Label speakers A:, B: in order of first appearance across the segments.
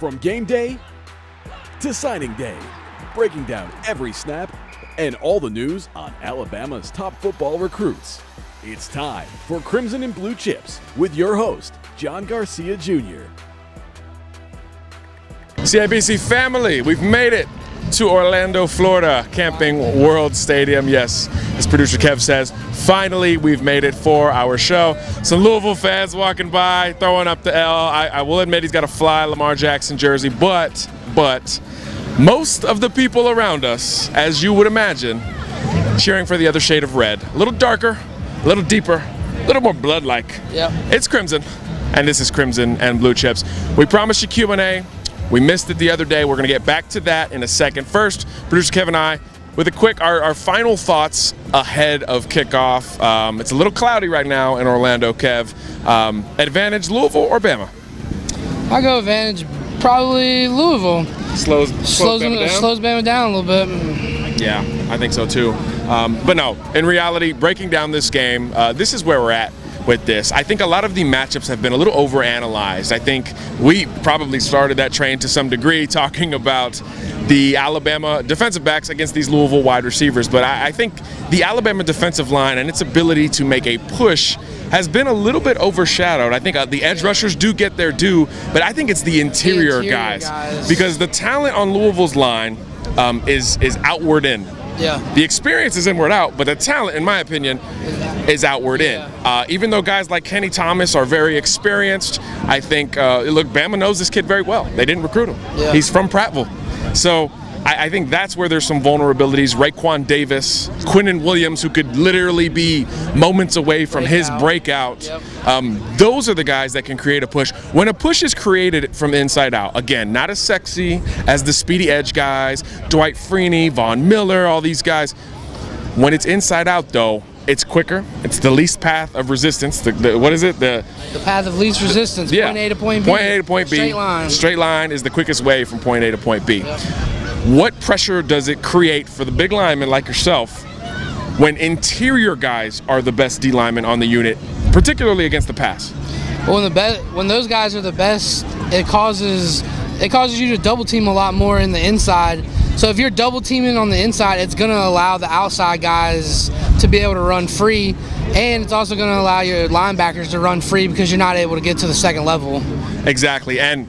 A: From game day to signing day, breaking down every snap and all the news on Alabama's top football recruits. It's time for Crimson and Blue Chips with your host, John Garcia Jr.
B: CABC family, we've made it to Orlando, Florida, Camping World Stadium. Yes, as producer Kev says, finally we've made it for our show. Some Louisville fans walking by, throwing up the L. I will admit he's got a fly Lamar Jackson jersey, but most of the people around us, as you would imagine, cheering for the other shade of red. A little darker, a little deeper, a little more blood-like.
C: Yep.
B: It's Crimson, and this is Crimson and Blue Chips. We promised you Q&A. We missed it the other day. We're going to get back to that in a second. First, producer Kev and I, with a quick, our final thoughts ahead of kickoff. It's a little cloudy right now in Orlando, Kev. Advantage Louisville or Bama?
C: I go advantage probably Louisville.
B: Slows Bama
C: down a little bit.
B: Yeah, I think so too. But no, in reality, breaking down this game, this is where we're at with this. I think a lot of the matchups have been a little overanalyzed. I think we probably started that train to some degree talking about the Alabama defensive backs against these Louisville wide receivers. But I think the Alabama defensive line and its ability to make a push has been a little bit overshadowed. I think the edge rushers do get their due, but I think it's the interior guys. Because the talent on Louisville's line is outward in.
C: Yeah.
B: The experience is inward out, but the talent, in my opinion, is outward in. Even though guys like Kenny Thomas are very experienced, I think, look, Bama knows this kid very well. They didn't recruit him.
C: Yeah.
B: He's from Prattville. So I think that's where there's some vulnerabilities. Raekwon Davis, Quinnen Williams, who could literally be moments away from his breakout.
C: Yep.
B: Those are the guys that can create a push. When a push is created from inside out, again, not as sexy as the speedy edge guys, Dwight Freeney, Von Miller, all these guys. When it's inside out, though, it's quicker. It's the least path of resistance. What is it? The
C: path of least resistance.
B: Yeah.
C: Point A to point B.
B: Point A to point B.
C: Straight line.
B: Straight line is the quickest way from point A to point B.
C: Yep.
B: What pressure does it create for the big linemen like yourself when interior guys are the best D linemen on the unit, particularly against the pass?
C: Well, when those guys are the best, it causes you to double team a lot more in the inside. So if you're double teaming on the inside, it's going to allow the outside guys to be able to run free, and it's also going to allow your linebackers to run free because you're not able to get to the second level.
B: Exactly. And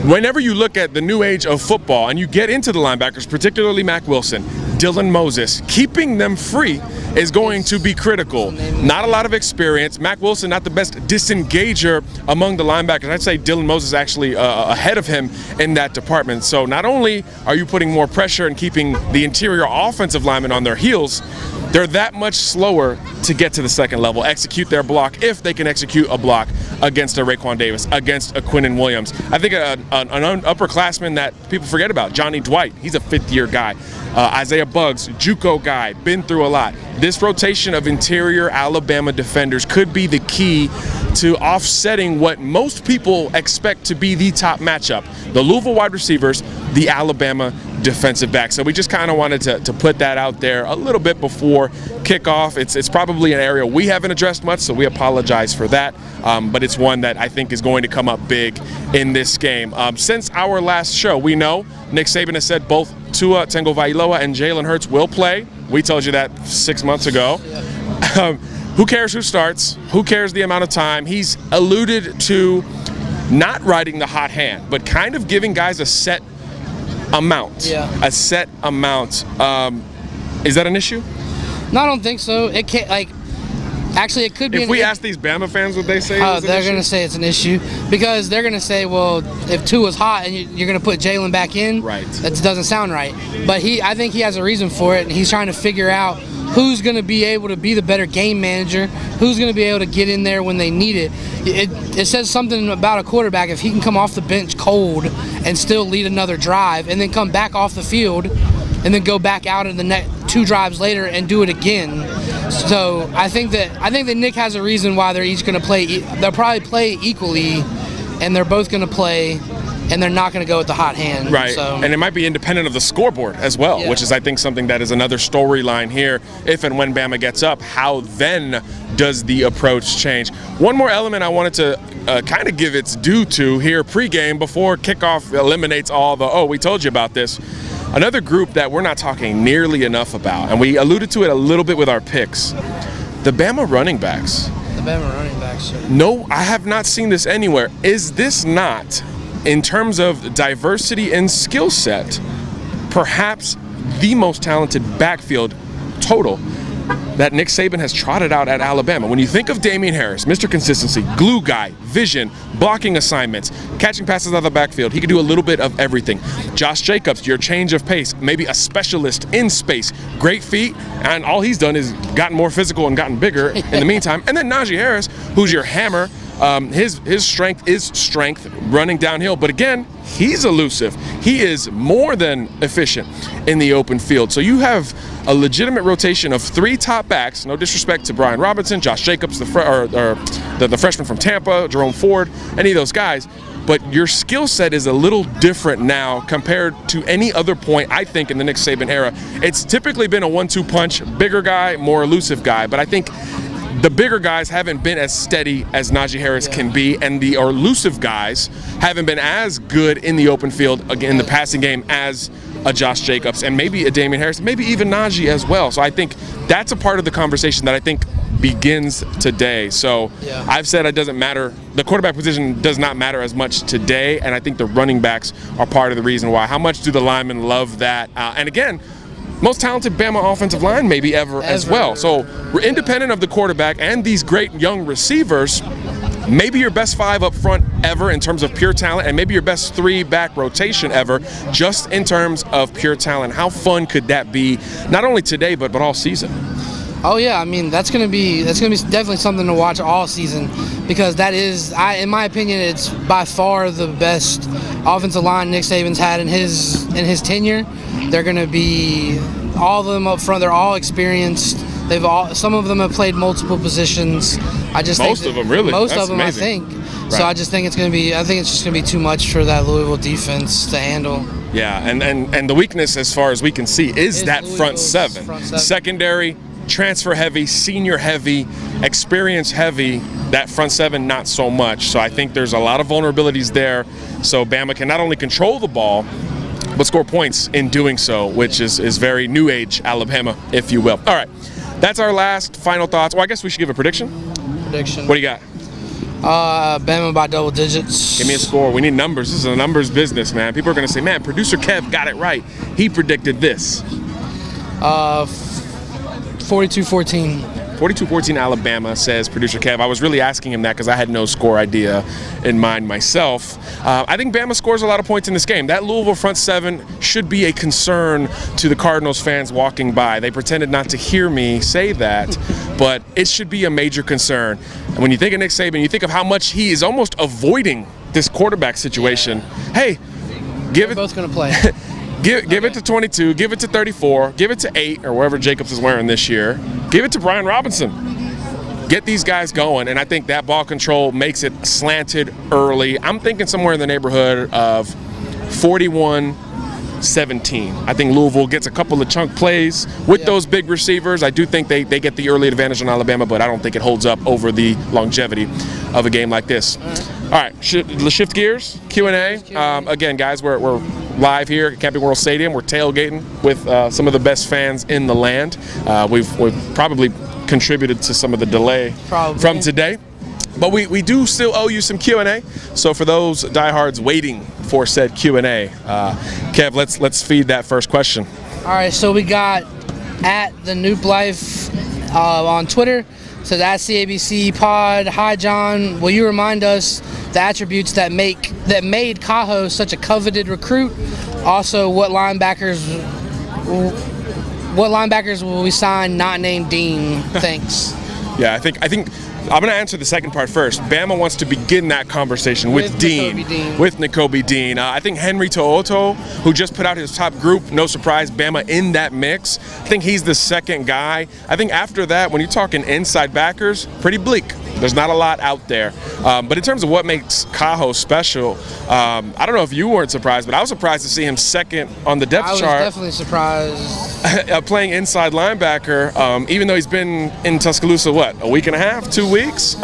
B: whenever you look at the new age of football and you get into the linebackers, particularly Mack Wilson, Dylan Moses, keeping them free is going to be critical. Not a lot of experience. Mack Wilson, not the best disengager among the linebackers. I'd say Dylan Moses actually ahead of him in that department. So not only are you putting more pressure and keeping the interior offensive linemen on their heels, they're that much slower to get to the second level, execute their block, if they can execute a block against a Raekwon Davis, against a Quinnen Williams. I think an upperclassman that people forget about, Johnny Dwight, he's a fifth-year guy. Isaiah Buggs, JUCO guy, been through a lot. This rotation of interior Alabama defenders could be the key to offsetting what most people expect to be the top matchup. The Louisville wide receivers, the Alabama defensive back. So we just kind of wanted to put that out there a little bit before kickoff. It's probably an area we haven't addressed much, so we apologize for that. But it's one that I think is going to come up big in this game. Since our last show, we know Nick Saban has said both Tua Tagovailoa and Jalen Hurts will play. We told you that 6 months ago. Who cares who starts? Who cares the amount of time? He's alluded to not riding the hot hand, but kind of giving guys a set amount.
C: Yeah.
B: A set amount. Is that an issue?
C: No, I don't think so. It can't, actually, it could be.
B: If we ask these Bama fans what they say,
C: they're going to say it's an issue because they're going to say, well, if Tua's hot and you're going to put Jalen back in,
B: right?
C: That doesn't sound right. But I think he has a reason for it, and he's trying to figure out who's going to be able to be the better game manager, who's going to be able to get in there when they need it. It says something about a quarterback if he can come off the bench cold and still lead another drive and then come back off the field and then go back out in the next 2 drives later and do it again. So I think that Nick has a reason why they're each going to play. They'll probably play equally, and they're both going to play and they're not going to go with the hot hand.
B: Right,
C: So.
B: and it might be independent of the scoreboard as well, which is, I think, something that is another storyline here. If and when Bama gets up, how then does the approach change? One more element I wanted to kind of give its due to here pregame before kickoff eliminates all the, oh, we told you about this. Another group that we're not talking nearly enough about, and we alluded to it a little bit with our picks, the Bama running backs.
C: The Bama running backs, sir.
B: No, I have not seen this anywhere. Is this not, in terms of diversity and skill set, perhaps the most talented backfield total that Nick Saban has trotted out at Alabama? When you think of Damian Harris, Mr. Consistency, glue guy, vision, blocking assignments, catching passes out of the backfield, he could do a little bit of everything. Josh Jacobs, your change of pace, maybe a specialist in space, great feet, and all he's done is gotten more physical and gotten bigger in the meantime. And then Najee Harris, who's your hammer. His strength is strength running downhill, but again, he's elusive. He is more than efficient in the open field. So you have a legitimate rotation of 3 top backs. No disrespect to Brian Robinson, Josh Jacobs, the freshman from Tampa, Jerome Ford, any of those guys. But your skill set is a little different now compared to any other point, I think, in the Nick Saban era. It's typically been a 1-2 punch, bigger guy, more elusive guy. But I think the bigger guys haven't been as steady as Najee Harris can be, and the elusive guys haven't been as good in the open field, again, in the passing game, as a Josh Jacobs and maybe a Damian Harris, maybe even Najee as well. So I think that's a part of the conversation that I think begins today. So I've said it doesn't matter. The quarterback position does not matter as much today, and I think the running backs are part of the reason why. How much do the linemen love that? And again, most talented Bama offensive line maybe ever as well. So we're independent of the quarterback and these great young receivers, maybe your best 5 up front ever in terms of pure talent, and maybe your best 3 back rotation ever just in terms of pure talent. How fun could that be, not only today but all season?
C: Oh yeah, I mean that's gonna be definitely something to watch all season, because that is, in my opinion, it's by far the best offensive line Nick Saban's had in his tenure. They're gonna be, all of them up front. They're all experienced. Some of them have played multiple positions.
B: Most of them, really.
C: Most of them, amazing. I think. Right. So I just think it's gonna be. I think it's just gonna be too much for that Louisville defense to handle. Yeah,
B: and the weakness, as far as we can see, is that front seven. Secondary, transfer heavy, senior heavy, experience heavy. That front 7, not so much. So I think there's a lot of vulnerabilities there. So Bama can not only control the ball, but score points in doing so, which is very new age Alabama, if you will. All right, that's our last final thoughts. Well, I guess we should give a prediction. What do you got?
C: Bama by double digits.
B: Give me a score. We need numbers. This is a numbers business, man. People are going to say, man, producer Kev got it right. He predicted this.
C: 42-14.
B: 42-14 Alabama, says producer Kev. I was really asking him that because I had no score idea in mind myself. I think Bama scores a lot of points in this game. That Louisville front 7 should be a concern to the Cardinals fans walking by. They pretended not to hear me say that, but it should be a major concern. And when you think of Nick Saban, you think of how much he is almost avoiding this quarterback situation. Hey,
C: They're both going to play.
B: Give it to 22, give it to 34, give it to 8, or wherever Jacobs is wearing this year. Give it to Brian Robinson. Get these guys going, and I think that ball control makes it slanted early. I'm thinking somewhere in the neighborhood of 41-17. I think Louisville gets a couple of chunk plays with those big receivers. I do think they get the early advantage on Alabama, but I don't think it holds up over the longevity of a game like this. All right, let's shift gears. Q&A. Again, guys, we're live here at Camping World Stadium. We're tailgating with some of the best fans in the land. We've probably contributed to some of the delay from today. But we do still owe you some Q&A. So for those diehards waiting for said Q&A, Kev, let's feed that first question.
C: All right, so we got at the Noop Life on Twitter. Says at CABC Pod. Hi John, will you remind us the attributes that made Cajo such a coveted recruit? Also, what linebackers will we sign not named Dean? Thanks.
B: Yeah, I think I'm going to answer the second part first. Bama wants to begin that conversation with Nakobe Dean. I think Henry To'oto, who just put out his top group, no surprise, Bama in that mix. I think he's the second guy. I think after that, when you're talking inside backers, pretty bleak. There's not a lot out there. But in terms of what makes Cajo special, I don't know if you weren't surprised, but I was surprised to see him second on the depth chart.
C: I was definitely surprised.
B: Playing inside linebacker, even though he's been in Tuscaloosa, what, a week and a half, 2 weeks?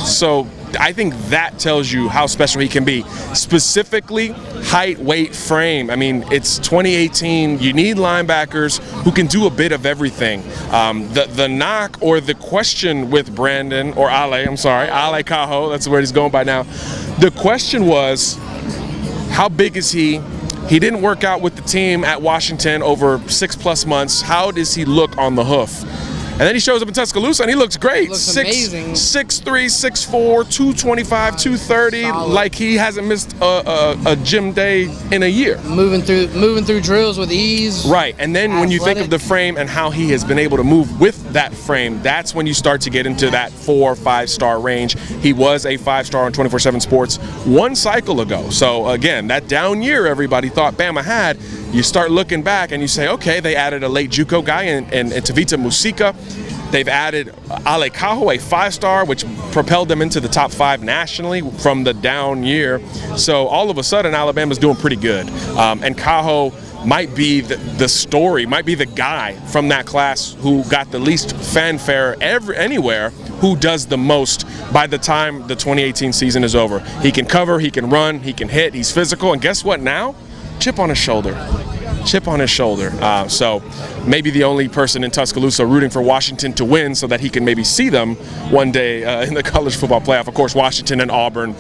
B: So I think that tells you how special he can be. Specifically, height, weight, frame. I mean, it's 2018. You need linebackers who can do a bit of everything. The knock or the question with Brandon, or Ale Cajo, that's where he's going by now. The question was, how big is he? He didn't work out with the team at Washington over 6+ months. How does he look on the hoof? And then he shows up in Tuscaloosa and he looks great.
C: He looks amazing.
B: 6'3", 6'4", 225, 230,
C: solid.
B: like he hasn't missed a gym day in a year.
C: Moving through drills with ease.
B: Right, and then when you think of the frame and how he has been able to move with that frame, that's when you start to get into that 4 or 5-star range. He was a 5-star on 24/7 Sports 1 cycle ago. So again, that down year everybody thought Bama had. You start looking back and you say, okay, they added a late JUCO guy in Tavita Musica. They've added Ale Cajo, a 5-star, which propelled them into the top 5 nationally from the down year. So all of a sudden, Alabama's doing pretty good. And Cajo might be the story, might be the guy from that class who got the least fanfare anywhere, who does the most by the time the 2018 season is over. He can cover, he can run, he can hit, he's physical, and guess what now? Chip on his shoulder. Chip on his shoulder. So maybe the only person in Tuscaloosa rooting for Washington to win so that he can maybe see them one day in the college football playoff. Of course, Washington and Auburn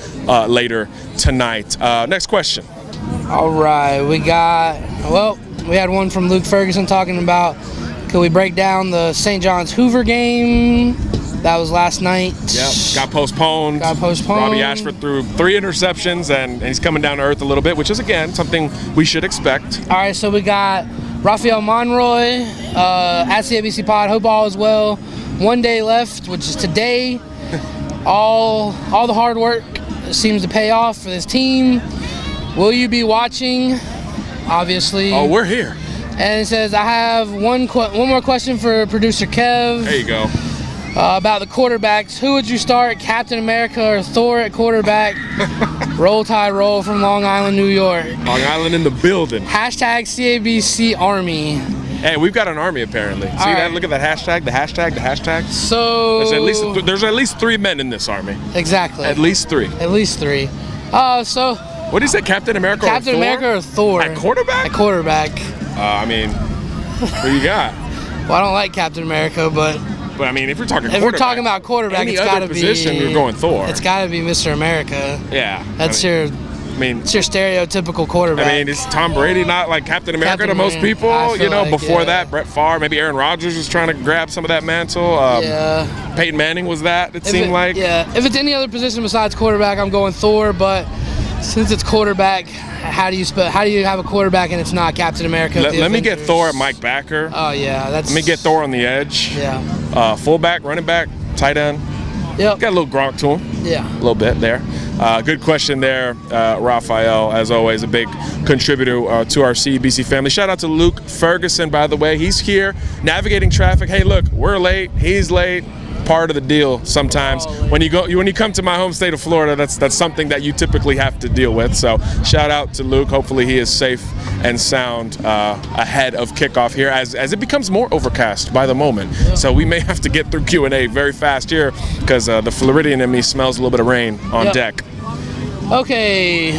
B: later tonight. Next question.
C: All right, we had one from Luke Ferguson talking about, could we break down the St. John's Hoover game? That was last night.
B: Yep, got postponed. Robbie Ashford threw 3 interceptions, and he's coming down to earth a little bit, which is, again, something we should expect.
C: All right, so we got Raphael Monroy at CABC Pod. Hope all is well. 1 day left, which is today. all the hard work seems to pay off for this team. Will you be watching? Obviously.
B: Oh, we're here.
C: And it says, I have one more question for producer Kev.
B: There you go.
C: About the quarterbacks. Who would you start, Captain America or Thor at quarterback? Roll Tide Roll from Long Island, New York.
B: Long Island in the building.
C: Hashtag CABC Army.
B: Hey, we've got an army apparently. See that? Right. Look at that hashtag, the hashtag.
C: So
B: there's at least 3 men in this army.
C: Exactly.
B: At least 3.
C: At least 3. So
B: what did you say, Captain America or Thor?
C: Captain America or Thor?
B: At quarterback?
C: At quarterback.
B: I mean, who you got?
C: Well, I don't like Captain America, but
B: I mean, if we're talking
C: about quarterback, it's got to be
B: position. You're going Thor.
C: It's got to be Mr. America.
B: Yeah.
C: It's your stereotypical quarterback.
B: I mean, is Tom Brady not like Captain America to most people? You know, before that, Brett Favre, maybe Aaron Rodgers was trying to grab some of that mantle. Peyton Manning was that, it seemed like.
C: Yeah, if it's any other position besides quarterback, I'm going Thor, but since it's quarterback, how do you have a quarterback and it's not Captain America?
B: Let me get Thor at Mike Backer.
C: Oh yeah, let
B: me get Thor on the edge.
C: Yeah.
B: Fullback, running back, tight end.
C: Yep.
B: Got a little Gronk to him.
C: Yeah.
B: A little bit there. Good question there, Raphael. As always, a big contributor to our CBC family. Shout out to Luke Ferguson, by the way. He's here navigating traffic. Hey, look, we're late. He's late. Part of the deal sometimes. When you come to my home state of Florida, that's something that you typically have to deal with. So shout out to Luke. Hopefully he is safe and sound ahead of kickoff here as it becomes more overcast by the moment. So we may have to get through Q&A very fast here because the Floridian in me smells a little bit of rain on deck.
C: Okay.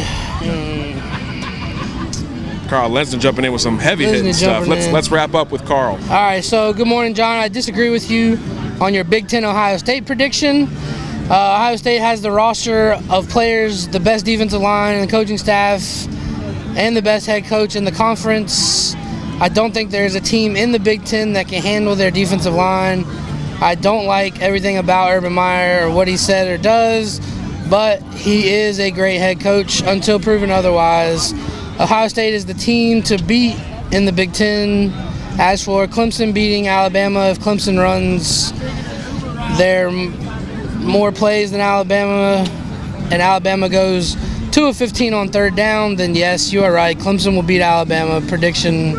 B: Carl Lesnar jumping in with some heavy hitting stuff. Let's wrap up with Carl.
C: All right. So good morning, John. I disagree with you on your Big Ten Ohio State prediction. Ohio State has the roster of players, the best defensive line and the coaching staff, and the best head coach in the conference. I don't think there's a team in the Big Ten that can handle their defensive line. I don't like everything about Urban Meyer or what he said or does, but he is a great head coach until proven otherwise. Ohio State is the team to beat in the Big Ten. As for Clemson beating Alabama, if Clemson runs their more plays than Alabama and Alabama goes 2 of 15 on 3rd down, then yes, you are right. Clemson will beat Alabama. Prediction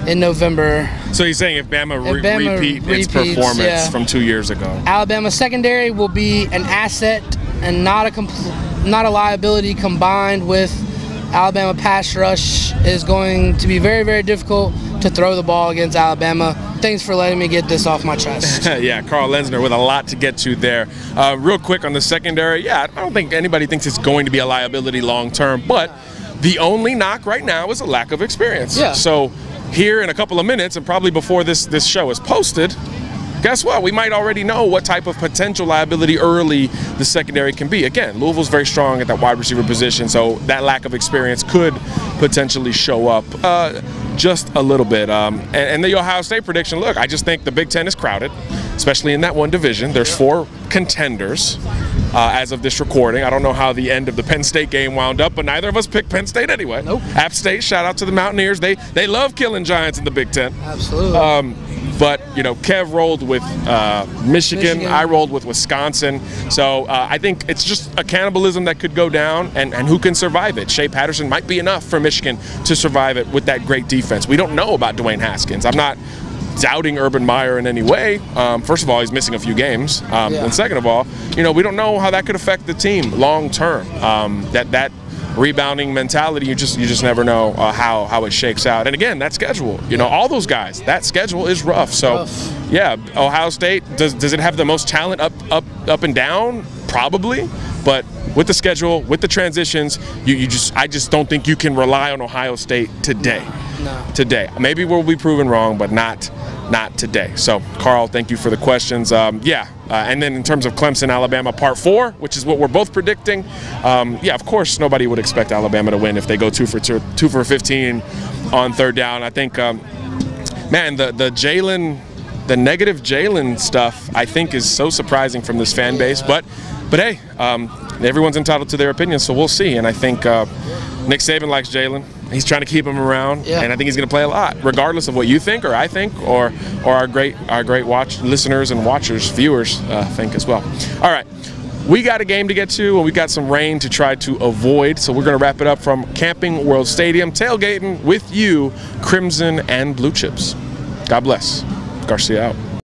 C: in November.
B: So you're saying if Bama,
C: Bama
B: repeats its
C: repeats,
B: performance from 2 years ago?
C: Alabama secondary will be an asset and not a liability. Combined with Alabama pass rush is going to be very, very difficult to throw the ball against Alabama. Thanks for letting me get this off my chest.
B: Yeah, Carl Lenzner with a lot to get to there. Real quick on the secondary, yeah, I don't think anybody thinks it's going to be a liability long term, but the only knock right now is a lack of experience.
C: Yeah.
B: So here in a couple of minutes, and probably before this show is posted, guess what? We might already know what type of potential liability early the secondary can be. Again, Louisville's very strong at that wide receiver position, so that lack of experience could potentially show up just a little bit. And the Ohio State prediction, look, I just think the Big Ten is crowded, especially in that one division. There's 4 contenders as of this recording. I don't know how the end of the Penn State game wound up, but neither of us picked Penn State anyway.
C: Nope.
B: App State, shout out to the Mountaineers. They love killing giants in the Big Ten.
C: Absolutely.
B: But, you know, Kev rolled with Michigan. I rolled with Wisconsin. So I think it's just a cannibalism that could go down, and who can survive it? Shea Patterson might be enough for Michigan to survive it with that great defense. We don't know about Dwayne Haskins. I'm not doubting Urban Meyer in any way. First of all, he's missing a few games. And second of all, you know, we don't know how that could affect the team long term. That rebounding mentality, you just never know how it shakes out. And again, that schedule, you know, all those guys, that schedule is rough. So yeah, Ohio State, does it have the most talent up and down? Probably. But with the schedule, with the transitions, I just don't think you can rely on Ohio State today.
C: No.
B: Today. Maybe we'll be proven wrong, but not today. So, Carl, thank you for the questions. And then in terms of Clemson, Alabama, Part 4, which is what we're both predicting, yeah, of course, nobody would expect Alabama to win if they go 2 for 15 on third down. I think, man, the negative Jalen stuff, I think, is so surprising from this fan base. But hey, everyone's entitled to their opinion, so we'll see. And I think Nick Saban likes Jalen. He's trying to keep him around, and I think he's going to play a lot, regardless of what you think or I think or our great listeners and watchers, viewers think as well. All right, we got a game to get to, and we got some rain to try to avoid, so we're going to wrap it up from Camping World Stadium, tailgating with you, Crimson and Blue Chips. God bless. Garcia out.